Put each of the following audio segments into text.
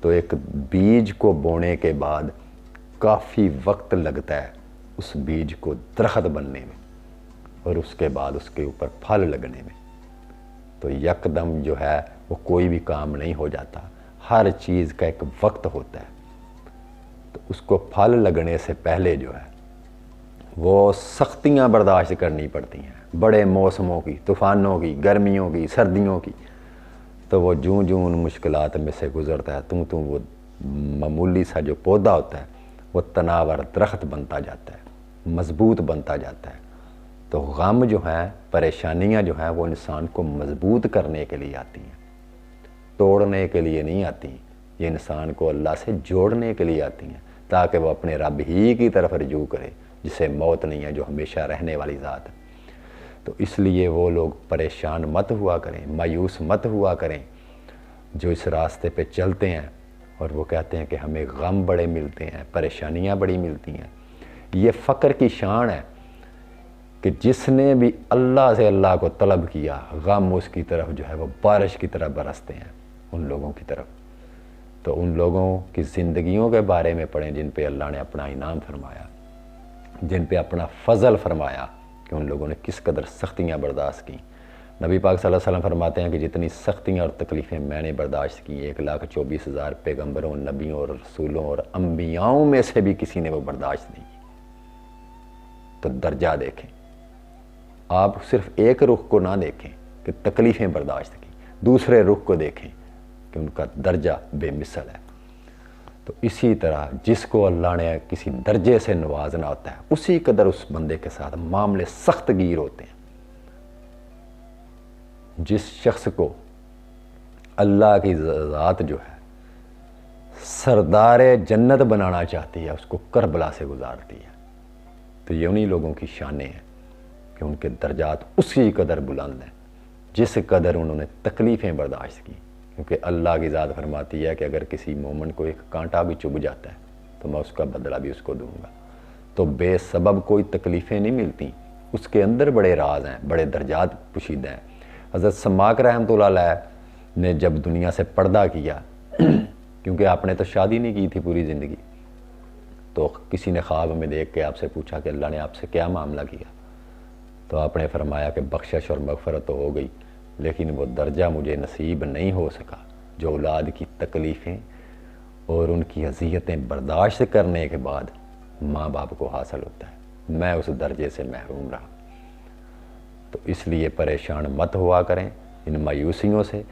تو ایک بیج کو بونے کے بعد کافی وقت لگتا ہے اس بیج کو درخت بننے میں اور اس کے بعد اس کے اوپر پھل لگنے میں. تو یکدم جو ہے وہ کوئی بھی کام نہیں ہو جاتا، ہر چیز کا ایک وقت ہوتا ہے. تو اس کو پھل لگنے سے پہلے جو ہے وہ سختیاں برداشت کرنی پڑتی ہیں، بڑے موسموں کی، طوفانوں کی، گرمیوں کی، سردیوں کی. تو وہ جوں ان مشکلات میں سے گزرتا ہے وہ معمولی سا جو پودا ہوتا ہے وہ تناور درخت بنتا جاتا ہے، مضبوط بنتا جاتا ہے. تو غم جو ہیں، پریشانیاں جو ہیں، وہ انسان کو مضبوط کرنے کے لیے آتی ہیں، توڑنے کے لیے نہیں آتی. یہ انسان کو اللہ سے جوڑنے کے لیے آتی ہیں تاکہ وہ اپنے رب ہی کی طرف رجوع کرے جسے موت نہیں ہے، جو ہمیشہ رہنے والی ذات ہے. تو اس لیے وہ لوگ پریشان مت ہوا کریں، مایوس مت ہوا کریں جو اس راستے پہ چلتے ہیں اور وہ کہتے ہیں کہ ہمیں غم بڑے ملتے ہیں، پریشانیاں بڑی ملتی ہیں. یہ فقر کی شان ہے کہ جس نے بھی اللہ سے اللہ کو طلب کیا، غم اس کی طرف جو ہے وہ بارش کی طرح برستے ہیں ان لوگوں کی طرف. تو ان لوگوں کی زندگیوں کے بارے میں پڑھیں جن پہ اللہ نے اپنا انعام فرمایا، جن پہ اپنا فضل فرمایا کہ ان لوگوں نے کس قدر سختیاں برداشت کیں. نبی پاک صلی اللہ علیہ وسلم فرماتے ہیں کہ جتنی سختیاں اور تکلیفیں میں نے برداشت کی، 1,24,000 پیغمبروں، نبیوں اور رسولوں اور انبیاؤں میں سے بھی کسی نے وہ برداشت نہیں کی. تو درجہ دیکھیں، آپ صرف ایک رخ کو نہ دیکھیں کہ تکلیفیں برداشت کی، دوسرے رخ کو دیکھیں کہ ان کا درجہ بے مثل ہے. تو اسی طرح جس کو اللہ نے کسی درجے سے نوازنا ہوتا ہے اسی قدر اس بندے کے ساتھ معاملے سخت گیر ہوتے ہیں. جس شخص کو اللہ کی ذات جو ہے سردار جنت بنانا چاہتی ہے اس کو کربلا سے گزارتی ہے. تو یہ انہی لوگوں کی شانیں ہیں کہ ان کے درجات اسی قدر بلند ہیں جس قدر انہوں نے تکلیفیں برداشت کی. کیونکہ اللہ کی ذات فرماتی ہے کہ اگر کسی مومن کو ایک کانٹا بھی چبھ جاتا ہے تو میں اس کا بدلہ بھی اس کو دوں گا. تو بے سبب کوئی تکلیفیں نہیں ملتی، اس کے اندر بڑے راز ہیں، بڑے درجات پوشیدہ ہیں. حضرت سماک رحمۃ اللہ علیہ نے جب دنیا سے پردہ کیا کیونکہ آپ نے تو شادی نہیں کی تھی پوری زندگی، تو کسی نے خواب میں دیکھ کے آپ سے پوچھا کہ اللہ نے آپ سے کیا معاملہ کیا؟ تو آپ نے فرمایا کہ بخشش اور مغفرت تو ہو گئی لیکن وہ درجہ مجھے نصیب نہیں ہو سکا جو اولاد کی تکلیفیں اور ان کی اذیتیں برداشت کرنے کے بعد ماں باپ کو حاصل ہوتا ہے. میں اس درجے سے محروم رہا. تو اس لیے پریشان مت ہوا کریں ان مایوسیوں سے.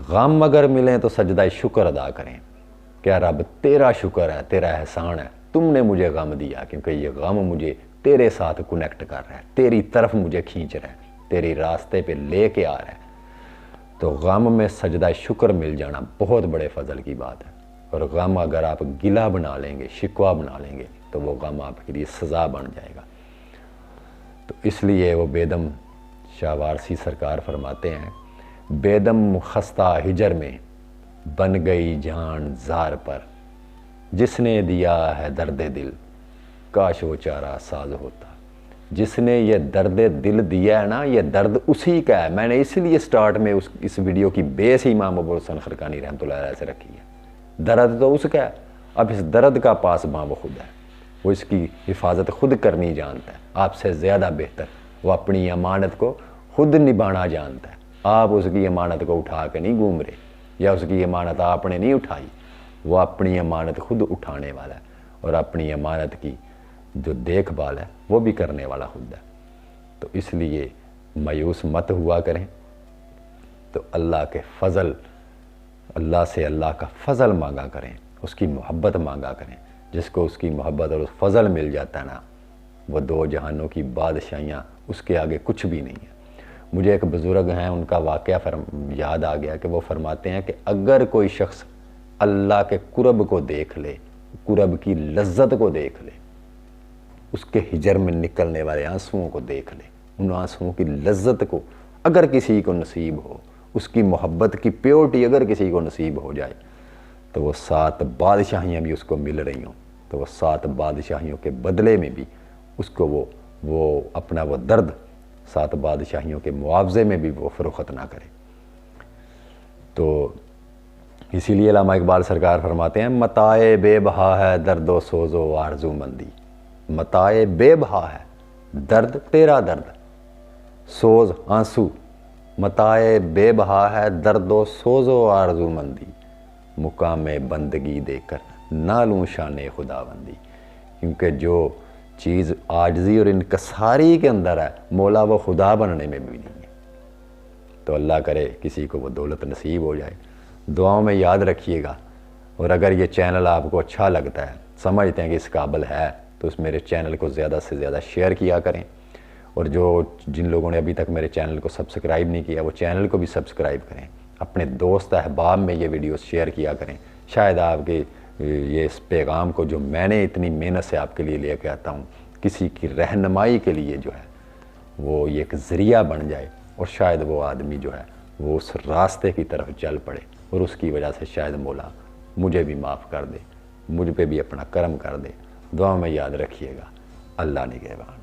غم اگر ملیں تو سجدہ شکر ادا کریں. کیا رب تیرا شکر ہے، تیرا احسان ہے، تم نے مجھے غم دیا کیونکہ یہ غم مجھے تیرے ساتھ کنیکٹ کر رہا ہے، تیری طرف مجھے کھینچ رہا ہے، تیری راستے پہ لے کے آ رہا ہے. تو غم میں سجدہ شکر مل جانا بہت بڑے فضل کی بات ہے. اور غم اگر آپ گلہ بنا لیں گے، شکوہ بنا لیں گے تو وہ غم آپ کے لیے سزا بن جائے گا. تو اس لیے وہ بیدم شاہ وارسی سرکار فرماتے ہیں، بیدم خستہ ہجر میں بن گئی جان زار پر، جس نے دیا ہے درد دل کاش وہ چارہ ساز ہوتا. جس نے یہ درد دل دیا ہے نا، یہ درد اسی کا ہے. میں نے اس لیے سٹارٹ میں اس ویڈیو کی بیس امام ابو الحسن خرقانی رحمۃ اللہ علیہ سے رکھی ہے. درد تو اس کا ہے، اب اس درد کا پاسباں وہ خود ہے. وہ اس کی حفاظت خود کرنی جانتا ہے آپ سے زیادہ بہتر. وہ اپنی امانت کو خود نبھانا جانتا ہے. آپ اس کی امانت کو اٹھا کے نہیں گھوم رہے یا اس کی امانت آپ نے نہیں اٹھائی. وہ اپنی امانت خود اٹھانے والا ہے اور اپنی امانت کی جو دیکھ بھال ہے وہ بھی کرنے والا خود ہے. تو اس لیے مایوس مت ہوا کریں. تو اللہ کے فضل، اللہ سے اللہ کا فضل مانگا کریں، اس کی محبت مانگا کریں. جس کو اس کی محبت اور اس فضل مل جاتا ہے نا، وہ دو جہانوں کی بادشاہیاں اس کے آگے کچھ بھی نہیں ہے. مجھے ایک بزرگ ہیں، ان کا واقعہ یاد آ گیا کہ وہ فرماتے ہیں کہ اگر کوئی شخص اللہ کے قرب کو دیکھ لے، قرب کی لذت کو دیکھ لے، اس کے ہجر میں نکلنے والے آنسوؤں کو دیکھ لے، ان آنسوؤں کی لذت کو اگر کسی کو نصیب ہو، اس کی محبت کی پیورٹی اگر کسی کو نصیب ہو جائے، تو وہ 7 بادشاہیاں بھی اس کو مل رہی ہوں تو وہ 7 بادشاہیوں کے بدلے میں بھی اس کو وہ اپنا وہ درد 7 بادشاہیوں کے معاوضے میں بھی وہ فروخت نہ کرے. تو اسی لیے علامہ اقبال سرکار فرماتے ہیں متاع بے بہا ہے درد و سوز و آرزو مندی، متاع بے بہا ہے درد تیرا درد، سوز آنسو، متاع بے بہا ہے درد و سوز و آرزو مندی، مقام بندگی دے کر نہ لوں شان خدا بندی۔ کیونکہ جو چیز عاجزی اور انکساری کے اندر ہے مولا وہ خدا بننے میں بھی نہیں ہے۔ تو اللہ کرے کسی کو وہ دولت نصیب ہو جائے۔ دعاؤں میں یاد رکھیے گا، اور اگر یہ چینل آپ کو اچھا لگتا ہے، سمجھتے ہیں کہ اس قابل ہے، تو اس میرے چینل کو زیادہ سے زیادہ شیئر کیا کریں، اور جن لوگوں نے ابھی تک میرے چینل کو سبسکرائب نہیں کیا وہ چینل کو بھی سبسکرائب کریں، اپنے دوست احباب میں یہ ویڈیوز شیئر کیا کریں۔ شاید آپ کے یہ اس پیغام کو جو میں نے اتنی محنت سے آپ کے لیے لے کے آتا ہوں، کسی کی رہنمائی کے لیے جو ہے وہ یہ ایک ذریعہ بن جائے، اور شاید وہ آدمی جو ہے وہ اس راستے کی طرف چل پڑے، اور اس کی وجہ سے شاید مولا مجھے بھی معاف کر دے، مجھ پہ بھی اپنا کرم کر دے۔ دعا میں یاد رکھیے گا۔ اللہ نگہبان۔